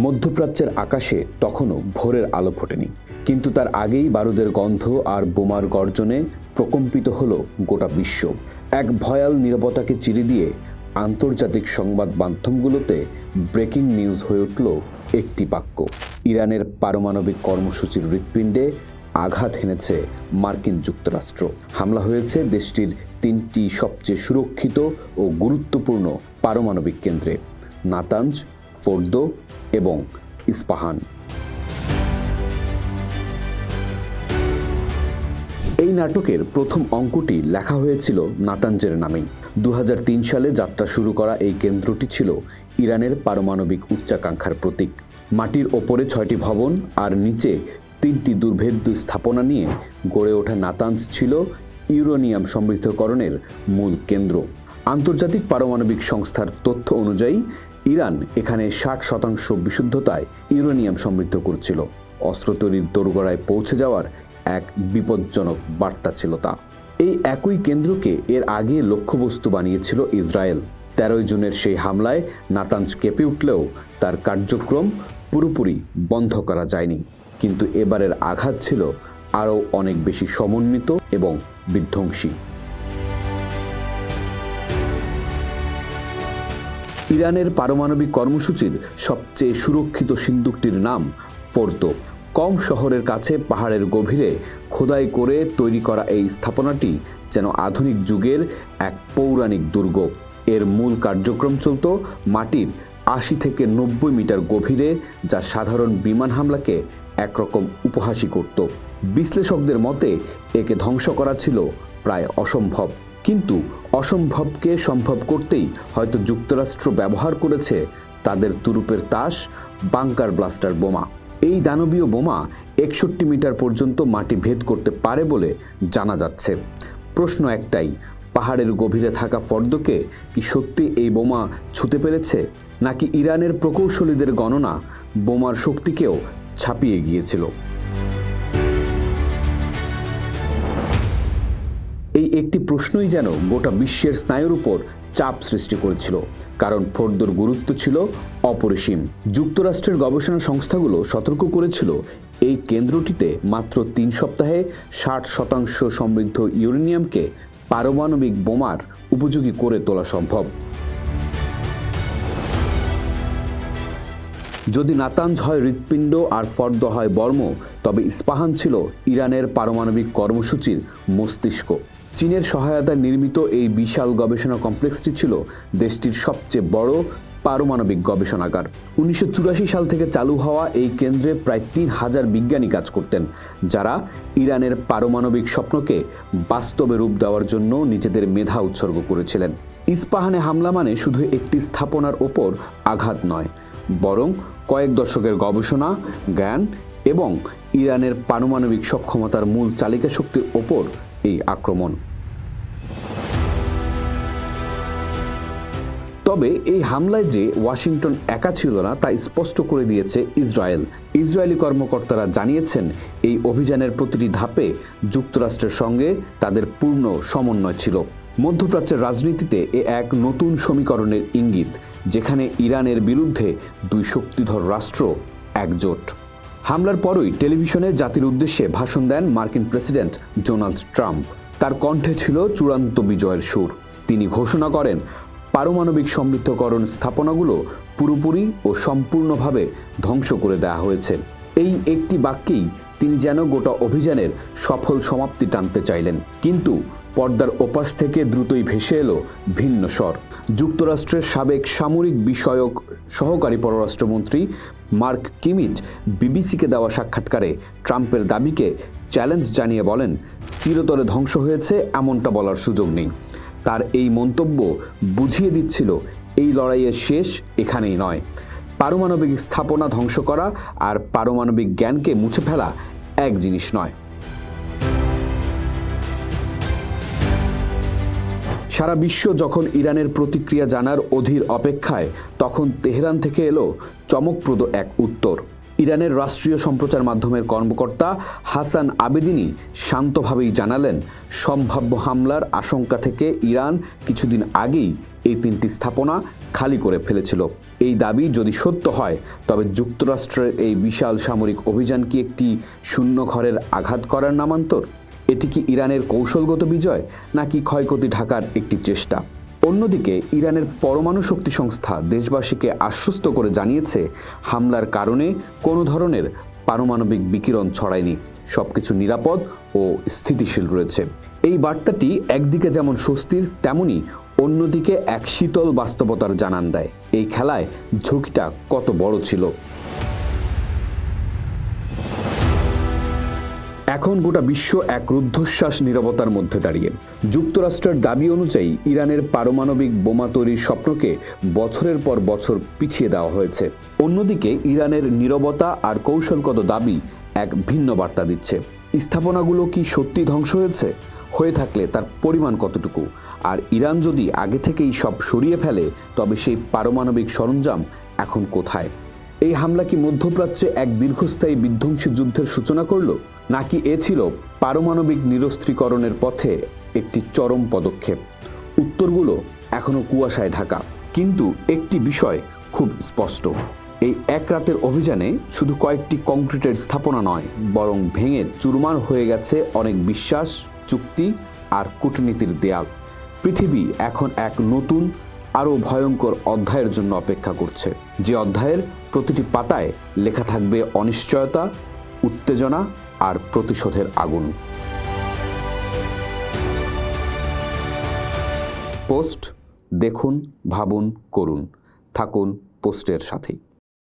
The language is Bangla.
মধ্যপ্রাচ্যের আকাশে তখনও ভোরের আলো ফোটেনি, কিন্তু তার আগেই বারুদের গন্ধ আর বোমার গর্জনে প্রকম্পিত হলো গোটা বিশ্ব। এক ভয়াল নীরবতাকে চিরে দিয়ে আন্তর্জাতিক সংবাদ মাধ্যমগুলোতে ব্রেকিং নিউজ হয়ে উঠল একটি বাক্য: ইরানের পারমাণবিক কর্মসূচির হৃৎপিণ্ডে আঘাত হেনেছে মার্কিন যুক্তরাষ্ট্র। হামলা হয়েছে দেশটির 3টি সবচেয়ে সুরক্ষিত ও গুরুত্বপূর্ণ পারমাণবিক কেন্দ্রে: নাতাঞ্জ, ফোর্দো এবং ইস্পাহান। এই নাটকের প্রথম অঙ্কটি লেখা হয়েছিল নাতাঞ্জের নামেই। 2003 সালে যাত্রা শুরু করা এই কেন্দ্রটি ছিল ইরানের পারমাণবিক উচ্চাকাঙ্ক্ষার প্রতীক। মাটির ওপরে 6টি ভবন আর নিচে 3টি দুর্ভেদ্য স্থাপনা নিয়ে গড়ে ওঠা নাতাঞ্জ ছিল ইউরেনিয়াম সমৃদ্ধকরণের মূল কেন্দ্র। আন্তর্জাতিক পারমাণবিক সংস্থার তথ্য অনুযায়ী ইরান এখানে 60% বিশুদ্ধতায় ইউরেনিয়াম সমৃদ্ধ করছিল। অস্ত্র তৈরির দোরগোড়ায় পৌঁছে যাওয়ার এক বিপজ্জনক বার্তা ছিল তা। এই একই কেন্দ্রকে এর আগে লক্ষ্যবস্তু বানিয়েছিল ইসরায়েল। 13 জুনের সেই হামলায় নাতাঞ্জ কেঁপে উঠলেও তার কার্যক্রম পুরোপুরি বন্ধ করা যায়নি। কিন্তু এবারের আঘাত ছিল আরও অনেক বেশি সমন্বিত এবং বিধ্বংসী। ইরানের পারমাণবিক কর্মসূচির সবচেয়ে সুরক্ষিত সিন্দুকটির নাম ফোর্দো। কম শহরের কাছে পাহাড়ের গভীরে খোদাই করে তৈরি করা এই স্থাপনাটি যেন আধুনিক যুগের এক পৌরাণিক দুর্গ। এর মূল কার্যক্রম চলত মাটির 80 থেকে 90 মিটার গভীরে, যা সাধারণ বিমান হামলাকে একরকম উপহাসী করত। বিশ্লেষকদের মতে একে ধ্বংস করা ছিল প্রায় অসম্ভব, কিন্তু অসম্ভবকে সম্ভব করতেই হয়তো যুক্তরাষ্ট্র ব্যবহার করেছে তাদের তুরুপের তাস, বাংকার ব্লাস্টার বোমা। এই দানবীয় বোমা 61 মিটার পর্যন্ত মাটি ভেদ করতে পারে বলে জানা যাচ্ছে। প্রশ্ন একটাই: পাহাড়ের গভীরে থাকা ফোর্দোকে কি সত্যি এই বোমা ছুঁতে পেরেছে, নাকি ইরানের প্রকৌশলীদের গণনা বোমার শক্তিকেও ছাপিয়ে গিয়েছিল? এই একটি প্রশ্নই যেন গোটা বিশ্বের স্নায়ুর উপর চাপ সৃষ্টি করেছিল, কারণ ফোর্দোর গুরুত্ব ছিল অপরিসীম। যুক্তরাষ্ট্রের গবেষণা সংস্থাগুলো সতর্ক করেছিল এই কেন্দ্রটিতে মাত্র 3 সপ্তাহে 60% সমৃদ্ধ ইউরেনিয়ামকে পারমাণবিক বোমার উপযোগী করে তোলা সম্ভব। যদি নাতাঞ্জ হয় হৃৎপিণ্ড আর ফোর্দো হয় বর্ম, তবে ইস্পাহান ছিল ইরানের পারমাণবিক কর্মসূচির মস্তিষ্ক। চীনের সহায়তায় নির্মিত এই বিশাল গবেষণা কমপ্লেক্সটি ছিল দেশটির সবচেয়ে বড় পারমাণবিক গবেষণাগার। 1984 সাল থেকে চালু হওয়া এই কেন্দ্রে প্রায় 3000 বিজ্ঞানী কাজ করতেন, যারা ইরানের পারমাণবিক স্বপ্নকে বাস্তবে রূপ দেওয়ার জন্য নিজেদের মেধা উৎসর্গ করেছিলেন। ইস্পাহানে হামলা মানে শুধু একটি স্থাপনার ওপর আঘাত নয়, বরং কয়েক দশকের গবেষণা, জ্ঞান এবং ইরানের পারমাণবিক সক্ষমতার মূল চালিকা শক্তির ওপর এই আক্রমণ। তবে এই হামলায় যে ওয়াশিংটন একা ছিল না তা স্পষ্ট করে দিয়েছে ইসরায়েল। ইসরায়েলি কর্মকর্তারা জানিয়েছেন এই অভিযানের প্রতিটি ধাপে যুক্তরাষ্ট্রের সঙ্গে তাদের পূর্ণ সমন্বয় ছিল। মধ্যপ্রাচ্যের রাজনীতিতে এ এক নতুন সমীকরণের ইঙ্গিত, যেখানে ইরানের বিরুদ্ধে 2 শক্তিধর রাষ্ট্র একজোট। হামলার পরই টেলিভিশনে জাতির উদ্দেশ্যে ভাষণ দেন মার্কিন প্রেসিডেন্ট ডোনাল্ড ট্রাম্প। তার কণ্ঠে ছিল চূড়ান্ত বিজয়ের সুর। তিনি ঘোষণা করেন, পারমাণবিক সমৃদ্ধকরণ স্থাপনাগুলো পুরোপুরি ও সম্পূর্ণভাবে ধ্বংস করে দেওয়া হয়েছে। এই একটি বাক্যেই তিনি যেন গোটা অভিযানের সফল সমাপ্তি টানতে চাইলেন। কিন্তু পর্দার ওপাশ থেকে দ্রুতই ভেসে এলো ভিন্ন স্বর। যুক্তরাষ্ট্রের সাবেক সামরিক বিষয়ক সহকারী পররাষ্ট্রমন্ত্রী মার্ক কিমিট বিবিসিকে দেওয়া সাক্ষাৎকারে ট্রাম্পের দাবিকে চ্যালেঞ্জ জানিয়ে বলেন, চিরতরে ধ্বংস হয়েছে এমনটা বলার সুযোগ নেই। তার এই মন্তব্য বুঝিয়ে দিচ্ছিল এই লড়াইয়ের শেষ এখানেই নয়। পারমাণবিক স্থাপনা ধ্বংস করা আর পারমাণবিক জ্ঞানকে মুছে ফেলা এক জিনিস নয়। সারা বিশ্ব যখন ইরানের প্রতিক্রিয়া জানার অধীর অপেক্ষায়, তখন তেহরান থেকে এলো চমকপ্রদ এক উত্তর। ইরানের রাষ্ট্রীয় সম্প্রচার মাধ্যমের কর্মকর্তা হাসান আবেদিনি শান্তভাবেই জানালেন, সম্ভাব্য হামলার আশঙ্কা থেকে ইরান কিছুদিন আগেই এই 3টি স্থাপনা খালি করে ফেলেছিল। এই দাবি যদি সত্য হয়, তবে যুক্তরাষ্ট্রের এই বিশাল সামরিক অভিযান কি একটি শূন্য ঘরের আঘাত করার নামান্তর? এটি কি ইরানের কৌশলগত বিজয়, নাকি ক্ষয়ক্ষতি ঢাকার একটি চেষ্টা? অন্যদিকে ইরানের পরমাণু শক্তি সংস্থা দেশবাসীকে আশ্বস্ত করে জানিয়েছে, হামলার কারণে কোনো ধরনের পারমাণবিক বিকিরণ ছড়ায়নি, সবকিছু নিরাপদ ও স্থিতিশীল রয়েছে। এই বার্তাটি একদিকে যেমন স্বস্তির, তেমনি অন্যদিকে এক শীতল বাস্তবতার জানান দেয় এই খেলায় ঝুঁকিটা কত বড় ছিল। এখন গোটা বিশ্ব এক রুদ্ধশ্বাস নীরবতার মধ্যে দাঁড়িয়ে। যুক্তরাষ্ট্রের দাবি অনুযায়ী ইরানের পারমাণবিক বোমা তৈরির স্বপ্নকে বছরের পর বছর পিছিয়ে দেওয়া হয়েছে। অন্যদিকে ইরানের নীরবতা আর কৌশলগত দাবি এক ভিন্ন বার্তা দিচ্ছে। স্থাপনাগুলো কি সত্যি ধ্বংস হয়ে থাকলে তার পরিমাণ কতটুকু? আর ইরান যদি আগে থেকেই সব সরিয়ে ফেলে, তবে সেই পারমাণবিক সরঞ্জাম এখন কোথায়? এই হামলা কি মধ্যপ্রাচ্যে এক দীর্ঘস্থায়ী বিধ্বংসী যুদ্ধের সূচনা করল, নাকি এ ছিল পারমাণবিক নিরস্ত্রীকরণের পথে একটি চরম পদক্ষেপ? উত্তরগুলো এখনো কুয়াশায় ঢাকা, কিন্তু একটি বিষয় খুব স্পষ্ট, এই এক রাতের অভিযানে শুধু কয়েকটি কংক্রিটের স্থাপনা নয়, বরং ভেঙে চুরমার হয়ে গেছে অনেক বিশ্বাস, চুক্তি আর কূটনীতির দেয়াল। পৃথিবী এখন এক নতুন, আরও ভয়ঙ্কর অধ্যায়ের জন্য অপেক্ষা করছে, যে অধ্যায়ের প্রতিটি পাতায় লেখা থাকবে অনিশ্চয়তা, উত্তেজনা আর প্রতিশোধের আগুন। পোস্ট দেখুন, ভাবুন, করুন। থাকুন পোস্টের সাথেই।